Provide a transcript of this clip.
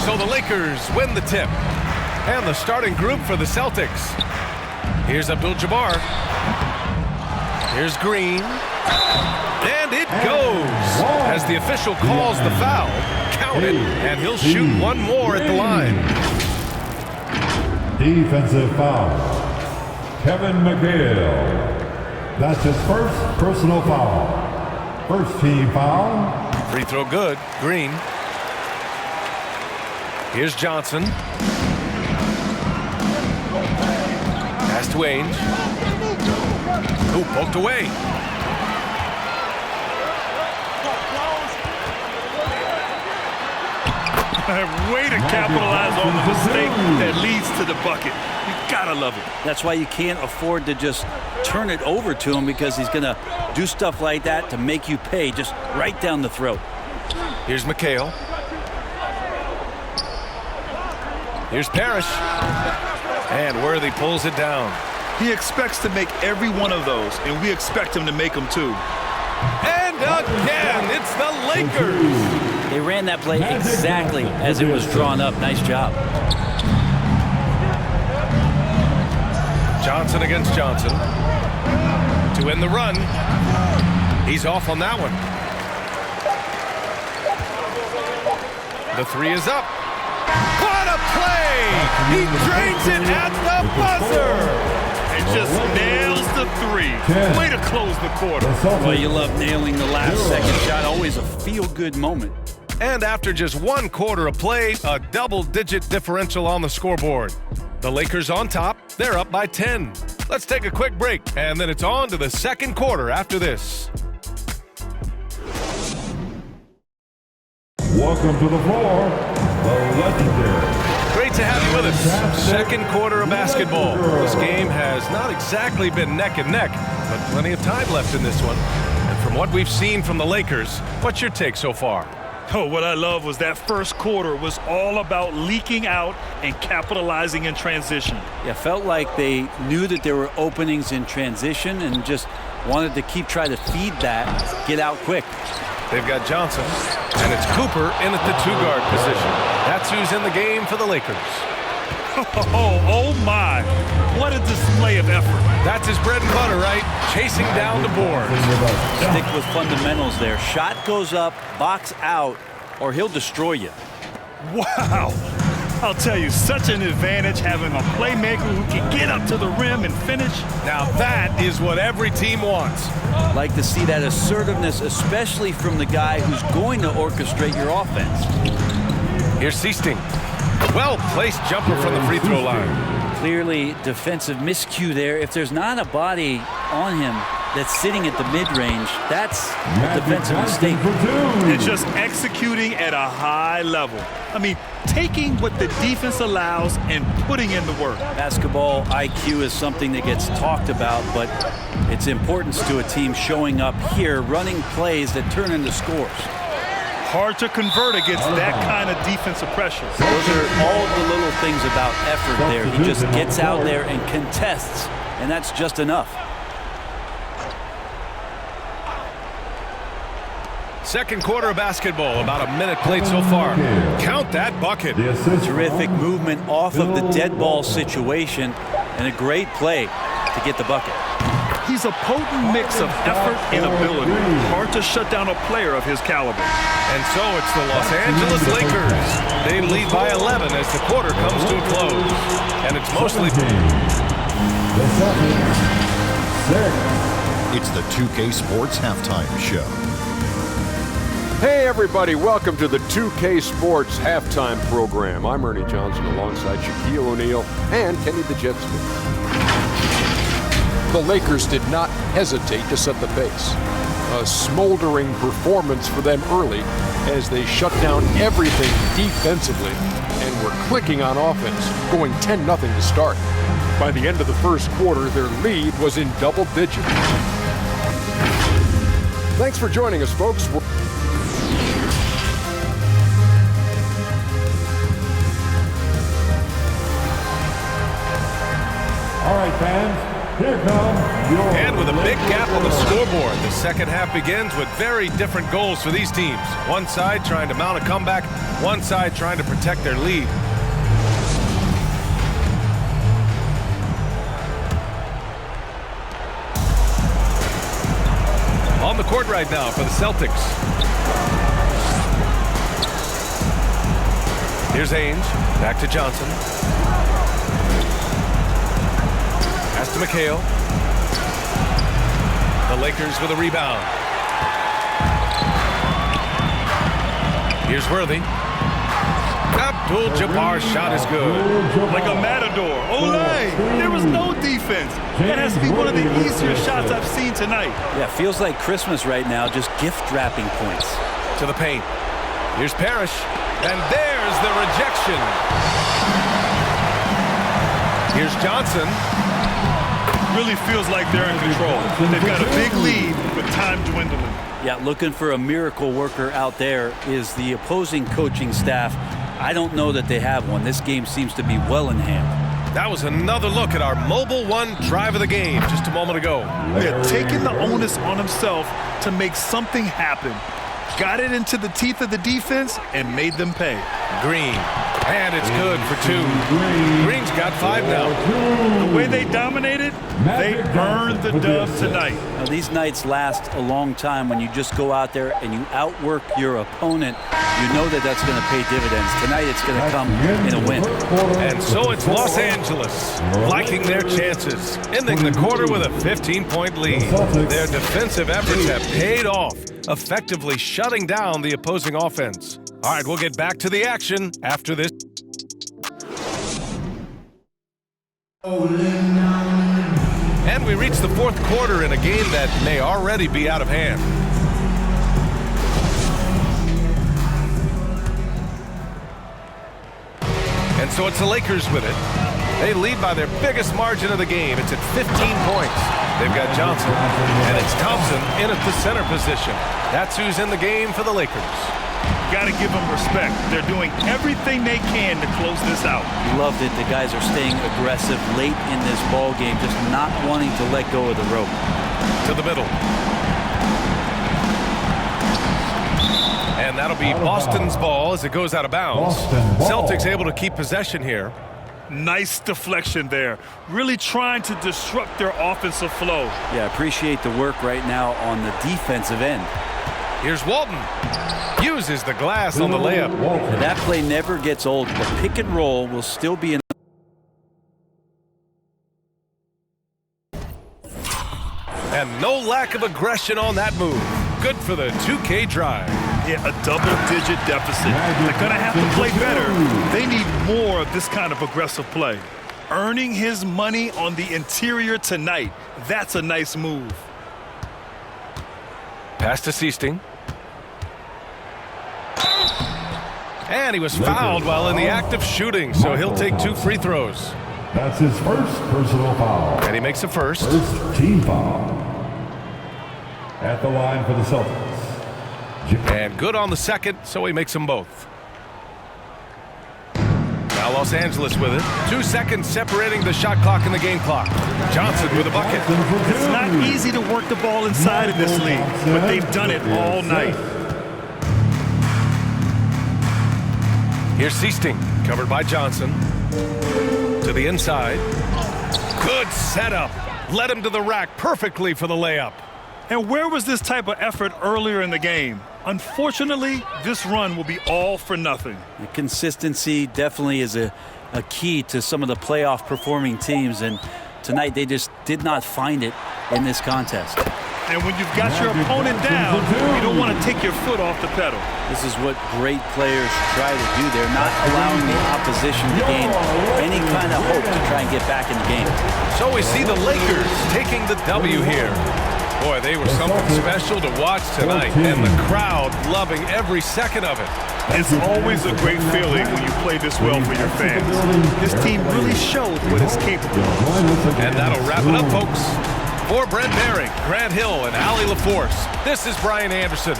So the Lakers win the tip. And the starting group for the Celtics. Here's Abdul-Jabbar. Here's Green. And it goes. As the official calls the foul, count it, and he'll shoot one more at the line. Defensive foul. Kevin McHale. That's his first personal foul. First team foul. Free throw good. Green. Here's Johnson. Pass to Ainge. Ooh, poked away. Way to capitalize on the mistake that leads to the bucket. You gotta love it. That's why you can't afford to just turn it over to him, because he's gonna do stuff like that to make you pay just right down the throat. Here's McHale. Here's Parrish. And Worthy pulls it down. He expects to make every one of those, and we expect him to make them too. And again, it's the Lakers. They ran that play exactly as it was drawn up. Nice job. Johnson against Johnson. To end the run. He's off on that one. The three is up. What a play! He drains it at the buzzer! And just nails the three. Way to close the quarter. Well, you love nailing the last second shot. Always a feel-good moment. And after just one quarter of play, a double-digit differential on the scoreboard. The Lakers on top. They're up by 10. Let's take a quick break, and then it's on to the second quarter after this. Welcome to the floor, the legendary. Great to have you with us. Second quarter of basketball. This game has not exactly been neck and neck, but plenty of time left in this one. And from what we've seen from the Lakers, what's your take so far? Oh, what I love was that first quarter was all about leaking out and capitalizing in transition. Yeah, felt like they knew that there were openings in transition and just wanted to keep trying to feed that, get out quick. They've got Johnson, and it's Cooper in at the two-guard position. That's who's in the game for the Lakers. Oh my. What a display of effort. That's his bread and butter, right? Chasing down the boards. Stick with fundamentals there. Shot goes up, box out, or he'll destroy you. Wow. I'll tell you, such an advantage having a playmaker who can get up to the rim and finish. Now that is what every team wants. Like to see that assertiveness, especially from the guy who's going to orchestrate your offense. Here's Seasting. Well-placed jumper from the free throw line. Clearly defensive miscue there. If there's not a body on him that's sitting at the mid-range, that's a defensive mistake. And just executing at a high level. I mean, taking what the defense allows and putting in the work. Basketball IQ is something that gets talked about, but its importance to a team showing up here, running plays that turn into scores. Hard to convert against that kind of defensive pressure. Those are all the little things about effort there. He just gets out there and contests, and that's just enough. Second quarter of basketball, about a minute played so far. Count that bucket. Terrific movement off of the dead ball situation, and a great play to get the bucket. He's a potent mix of effort and ability. Hard to shut down a player of his caliber. And so it's the Los Angeles Lakers. They lead by 11 as the quarter comes to a close. And it's mostly... The Celtics, 6. It's the 2K Sports Halftime Show. Hey everybody, welcome to the 2K Sports Halftime Program. I'm Ernie Johnson alongside Shaquille O'Neal and Kenny the Jet Smith. The Lakers did not hesitate to set the pace. A smoldering performance for them early as they shut down everything defensively and were clicking on offense, going 10-0 to start. By the end of the first quarter, their lead was in double digits. Thanks for joining us, folks. All right, fans. Here comes your And with a big gap on the scoreboard, the second half begins with very different goals for these teams. One side trying to mount a comeback, one side trying to protect their lead. On the court right now for the Celtics. Here's Ainge, back to Johnson. Pass to McHale. The Lakers with a rebound. Here's Worthy. Abdul-Jabbar's shot is good. Like a matador. Olay! There was no defense. That has to be one of the easier shots I've seen tonight. Yeah, feels like Christmas right now, just gift wrapping points. To the paint. Here's Parrish. And there's the rejection. Here's Johnson. Really feels like they're in control. They've got a big lead, but time dwindling. Yeah, looking for a miracle worker out there is the opposing coaching staff. I don't know that they have one. This game seems to be well in hand. That was another look at our Mobile One drive of the game just a moment ago. Yeah, taking the onus on himself to make something happen. Got it into the teeth of the defense and made them pay. Green. And it's good for two. Green's got 5 now. The way they dominated, they earned the dub tonight. Now, these nights last a long time when you just go out there and you outwork your opponent. You know that that's going to pay dividends. Tonight it's going to come in a win. And so it's Los Angeles liking their chances, ending the quarter with a 15-point lead. Their defensive efforts have paid off, effectively shutting down the opposing offense. All right, we'll get back to the action after this. And we reach the fourth quarter in a game that may already be out of hand. And so it's the Lakers with it. They lead by their biggest margin of the game. It's at 15 points. They've got Johnson, and it's Thompson in at the center position. That's who's in the game for the Lakers. Got to give them respect. They're doing everything they can to close this out. Loved it. The guys are staying aggressive late in this ball game, just not wanting to let go of the rope. To the middle. And that'll be Boston's ball as it goes out of bounds. Celtics able to keep possession here. Nice deflection there. Really trying to disrupt their offensive flow. Yeah, appreciate the work right now on the defensive end. Here's Walton. Uses the glass on the layup. And that play never gets old. The pick and roll will still be in. And no lack of aggression on that move. Good for the 2K drive. Yeah, a double-digit deficit. They're going to have to play better. They need more of this kind of aggressive play. Earning his money on the interior tonight. That's a nice move. Pass to Seasting. And he was fouled while in the act of shooting, so he'll take 2 free throws. That's his first personal foul. And he makes a first. First team foul. At the line for the Celtics. And good on the second, so he makes them both. Now Los Angeles with it. 2 seconds separating the shot clock and the game clock. Johnson with a bucket. It's not easy to work the ball inside of this league, but they've done it all night. Here's Seasting, covered by Johnson. To the inside. Good setup. Led him to the rack perfectly for the layup. And where was this type of effort earlier in the game? Unfortunately, this run will be all for nothing. The consistency definitely is a key to some of the playoff performing teams, and tonight they just did not find it in this contest. And when you've got your opponent down, you don't want to take your foot off the pedal. This is what great players try to do. They're not allowing the opposition to gain any kind of hope to try and get back in the game. So we see the Lakers taking the W here. Boy, they were something special to watch tonight, and the crowd loving every second of it. It's always a great feeling when you play this well for your fans. This team really showed what it's capable of. And that'll wrap it up, folks. For Brent Baring, Grant Hill, and Allie LaForce, this is Brian Anderson.